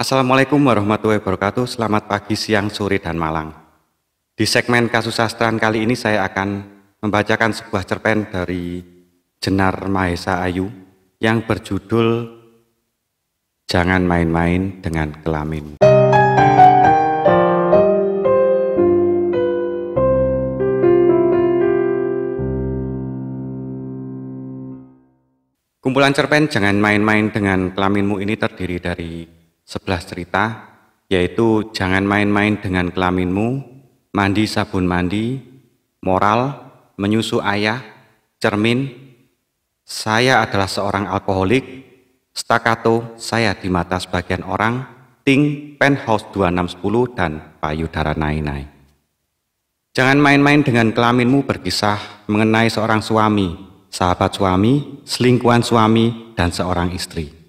Assalamualaikum warahmatullahi wabarakatuh. Selamat pagi, siang, sore, dan malam. Di segmen kasusastraan kali ini saya akan membacakan sebuah cerpen dari Jenar Mahesa Ayu yang berjudul Jangan Main-Main Dengan Kelamin. Kumpulan cerpen Jangan Main-Main Dengan Kelaminmu ini terdiri dari 11 cerita, yaitu Jangan Main-Main Dengan Kelaminmu, Mandi Sabun Mandi, Moral, Menyusu Ayah, Cermin, Saya Adalah Seorang Alkoholik, Staccato, Saya di Mata Sebagian Orang, Ting, Penthouse 2610, dan Payudara Nai-Nai. Jangan main-main dengan kelaminmu berkisah mengenai seorang suami, sahabat suami, selingkuhan suami, dan seorang istri.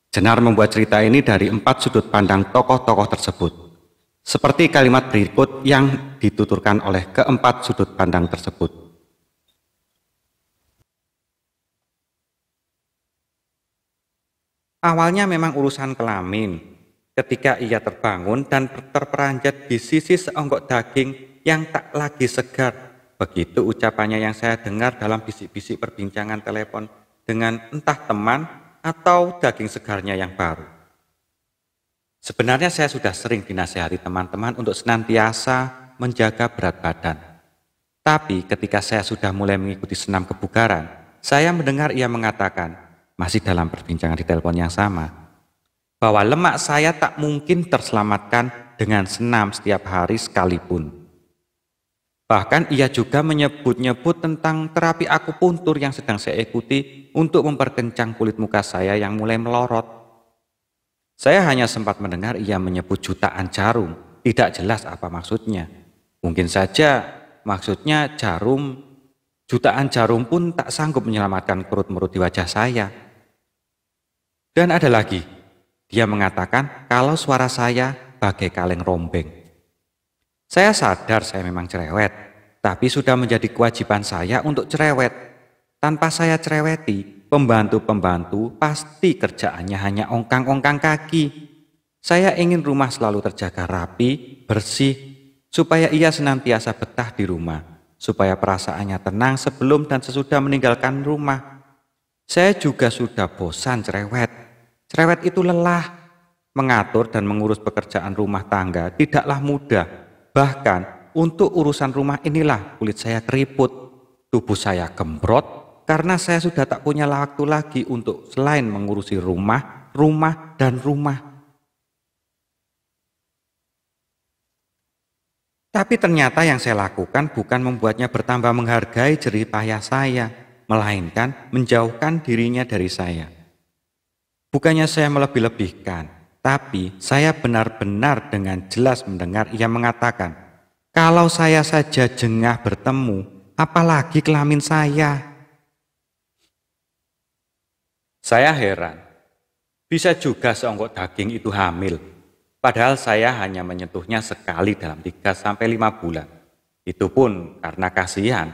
Jenar membuat cerita ini dari 4 sudut pandang tokoh-tokoh tersebut, seperti kalimat berikut yang dituturkan oleh keempat sudut pandang tersebut. Awalnya memang urusan kelamin, ketika ia terbangun dan terperanjat di sisi seonggok daging yang tak lagi segar. Begitu ucapannya yang saya dengar dalam bisik-bisik perbincangan telepon dengan entah teman atau daging segarnya yang baru. Sebenarnya saya sudah sering dinasihati teman-teman untuk senantiasa menjaga berat badan. Tapi ketika saya sudah mulai mengikuti senam kebugaran, saya mendengar ia mengatakan, masih dalam perbincangan di telepon yang sama, bahwa lemak saya tak mungkin terselamatkan dengan senam setiap hari sekalipun. Bahkan ia juga menyebut-nyebut tentang terapi akupuntur yang sedang saya ikuti untuk memperkencang kulit muka saya yang mulai melorot. Saya hanya sempat mendengar ia menyebut jutaan jarum, tidak jelas apa maksudnya. Mungkin saja maksudnya jutaan jarum pun tak sanggup menyelamatkan kerut-merut di wajah saya. Dan ada lagi, dia mengatakan kalau suara saya bagai kaleng rombeng. Saya sadar saya memang cerewet, tapi sudah menjadi kewajiban saya untuk cerewet. Tanpa saya cereweti, pembantu-pembantu pasti kerjaannya hanya ongkang-ongkang kaki. Saya ingin rumah selalu terjaga rapi, bersih, supaya ia senantiasa betah di rumah, supaya perasaannya tenang sebelum dan sesudah meninggalkan rumah. Saya juga sudah bosan cerewet. Cerewet itu lelah. Mengatur dan mengurus pekerjaan rumah tangga tidaklah mudah. Bahkan untuk urusan rumah inilah kulit saya keriput, tubuh saya gembrot karena saya sudah tak punya waktu lagi untuk selain mengurusi rumah, dan rumah. Tapi ternyata yang saya lakukan bukan membuatnya bertambah menghargai jerih payah saya, melainkan menjauhkan dirinya dari saya. Bukannya saya melebih-lebihkan, tapi saya benar-benar dengan jelas mendengar ia mengatakan, kalau saya saja jengah bertemu, apalagi kelamin saya. Saya heran, bisa juga seonggok daging itu hamil, padahal saya hanya menyentuhnya sekali dalam 3-5 bulan. Itu pun karena kasihan.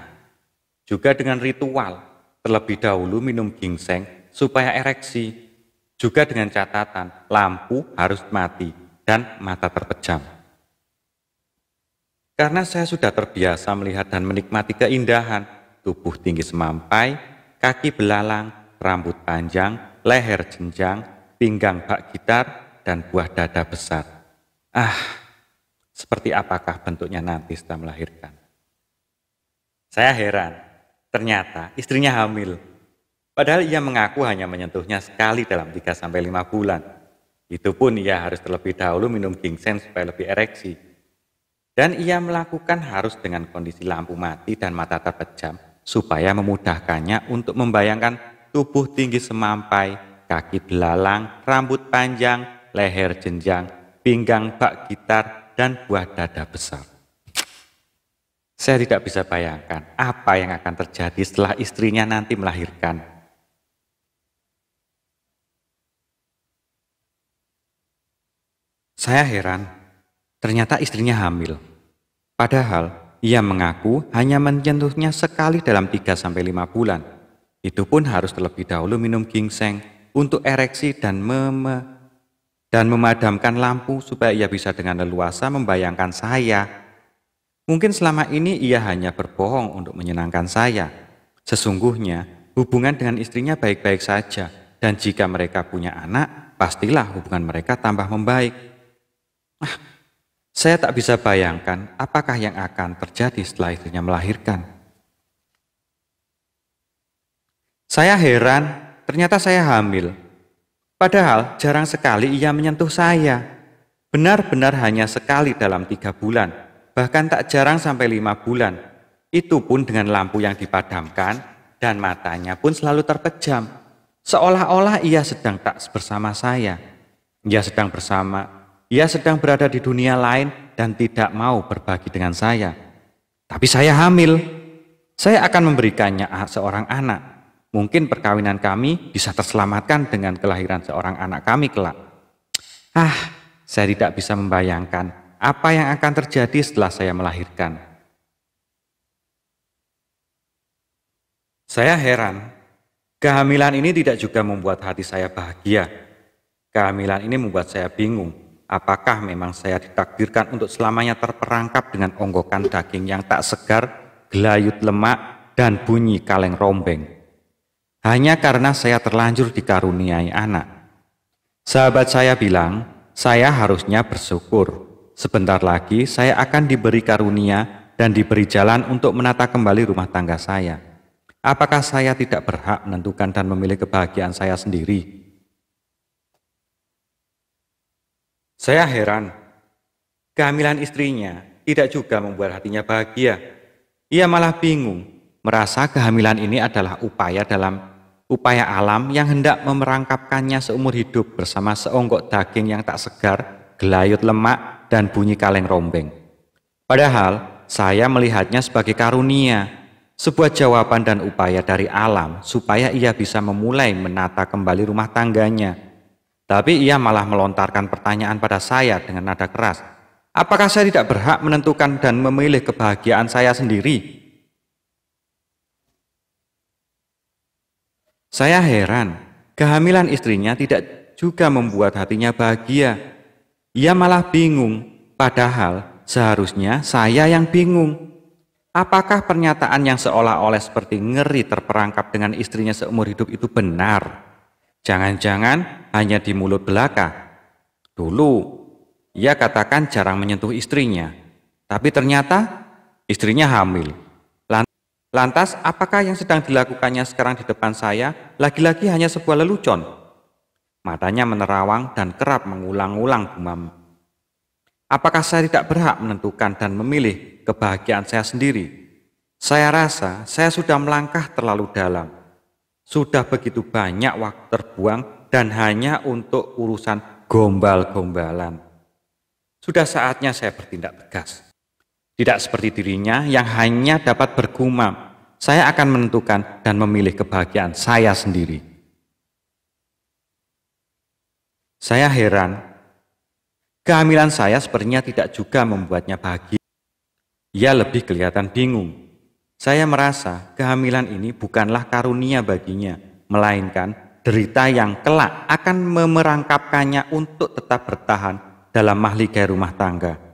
Juga dengan ritual, terlebih dahulu minum ginseng supaya ereksi. Juga dengan catatan, lampu harus mati dan mata terpejam. Karena saya sudah terbiasa melihat dan menikmati keindahan, tubuh tinggi semampai, kaki belalang, rambut panjang, leher jenjang, pinggang bak gitar, dan buah dada besar. Seperti apakah bentuknya nanti setelah melahirkan? Saya heran, ternyata istrinya hamil. Padahal ia mengaku hanya menyentuhnya sekali dalam 3-5 bulan. Itu pun ia harus terlebih dahulu minum ginseng supaya lebih ereksi. Dan ia melakukan harus dengan kondisi lampu mati dan mata terpejam supaya memudahkannya untuk membayangkan tubuh tinggi semampai, kaki belalang, rambut panjang, leher jenjang, pinggang bak gitar, dan buah dada besar. Saya tidak bisa bayangkan apa yang akan terjadi setelah istrinya nanti melahirkan. Saya heran, ternyata istrinya hamil. Padahal ia mengaku hanya menyentuhnya sekali dalam 3-5 bulan. Itu pun harus terlebih dahulu minum ginseng untuk ereksi dan dan memadamkan lampu supaya ia bisa dengan leluasa membayangkan saya. Mungkin selama ini ia hanya berbohong untuk menyenangkan saya. Sesungguhnya hubungan dengan istrinya baik-baik saja, dan jika mereka punya anak, pastilah hubungan mereka tambah membaik. Saya tak bisa bayangkan apakah yang akan terjadi setelah istrinya melahirkan. Saya heran, ternyata saya hamil. Padahal jarang sekali ia menyentuh saya. Benar-benar hanya sekali dalam 3 bulan, bahkan tak jarang sampai 5 bulan. Itu pun dengan lampu yang dipadamkan dan matanya pun selalu terpejam. Seolah-olah ia sedang tak bersama saya. Ia sedang berada di dunia lain dan tidak mau berbagi dengan saya. Tapi saya hamil. Saya akan memberikannya seorang anak. Mungkin perkawinan kami bisa terselamatkan dengan kelahiran seorang anak kami kelak. Saya tidak bisa membayangkan apa yang akan terjadi setelah saya melahirkan. Saya heran, kehamilan ini tidak juga membuat hati saya bahagia. Kehamilan ini membuat saya bingung, apakah memang saya ditakdirkan untuk selamanya terperangkap dengan onggokan daging yang tak segar, gelayut lemak, dan bunyi kaleng rombeng. Hanya karena saya terlanjur dikaruniai anak. Sahabat saya bilang, saya harusnya bersyukur. Sebentar lagi saya akan diberi karunia dan diberi jalan untuk menata kembali rumah tangga saya. Apakah saya tidak berhak menentukan dan memilih kebahagiaan saya sendiri? Saya heran, kehamilan istrinya tidak juga membuat hatinya bahagia. Ia malah bingung, merasa kehamilan ini adalah upaya alam yang hendak memerangkapkannya seumur hidup bersama seonggok daging yang tak segar, gelayut lemak, dan bunyi kaleng rombeng. Padahal saya melihatnya sebagai karunia, sebuah jawaban dan upaya dari alam supaya ia bisa memulai menata kembali rumah tangganya. Tapi ia malah melontarkan pertanyaan pada saya dengan nada keras. Apakah saya tidak berhak menentukan dan memilih kebahagiaan saya sendiri? Saya heran, kehamilan istrinya tidak juga membuat hatinya bahagia. Ia malah bingung, padahal seharusnya saya yang bingung. Apakah pernyataan yang seolah-olah seperti ngeri terperangkap dengan istrinya seumur hidup itu benar? Jangan-jangan hanya di mulut belaka. Dulu, ia katakan jarang menyentuh istrinya, tapi ternyata istrinya hamil. Lantas, apakah yang sedang dilakukannya sekarang di depan saya lagi-lagi hanya sebuah lelucon? Matanya menerawang dan kerap mengulang-ulang gumam. Apakah saya tidak berhak menentukan dan memilih kebahagiaan saya sendiri? Saya rasa saya sudah melangkah terlalu dalam. Sudah begitu banyak waktu terbuang dan hanya untuk urusan gombal-gombalan. Sudah saatnya saya bertindak tegas. Tidak seperti dirinya yang hanya dapat bergumam, saya akan menentukan dan memilih kebahagiaan saya sendiri. Saya heran, kehamilan saya sepertinya tidak juga membuatnya bahagia. Ia lebih kelihatan bingung. Saya merasa kehamilan ini bukanlah karunia baginya, melainkan derita yang kelak akan memerangkapkannya untuk tetap bertahan dalam mahligai rumah tangga.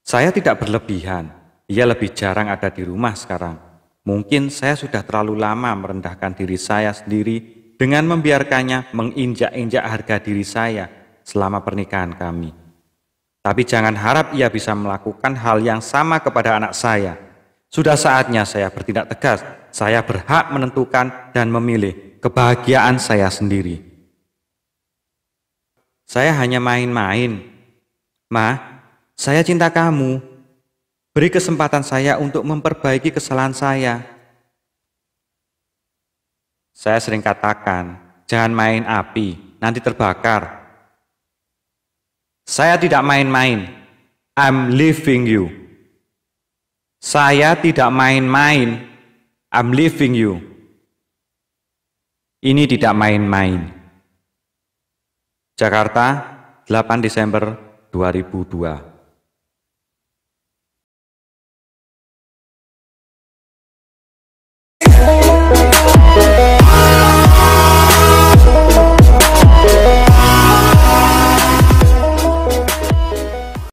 Saya tidak berlebihan, ia lebih jarang ada di rumah sekarang. Mungkin saya sudah terlalu lama merendahkan diri saya sendiri dengan membiarkannya menginjak-injak harga diri saya selama pernikahan kami. Tapi jangan harap ia bisa melakukan hal yang sama kepada anak saya. Sudah saatnya saya bertindak tegas, saya berhak menentukan dan memilih kebahagiaan saya sendiri. Saya hanya main-main. Ma, saya cinta kamu. Beri kesempatan saya untuk memperbaiki kesalahan saya. Saya sering katakan, jangan main api, nanti terbakar. Saya tidak main-main. I'm leaving you. Saya tidak main-main. I'm leaving you. Ini tidak main-main. Jakarta, 8 Desember 2002.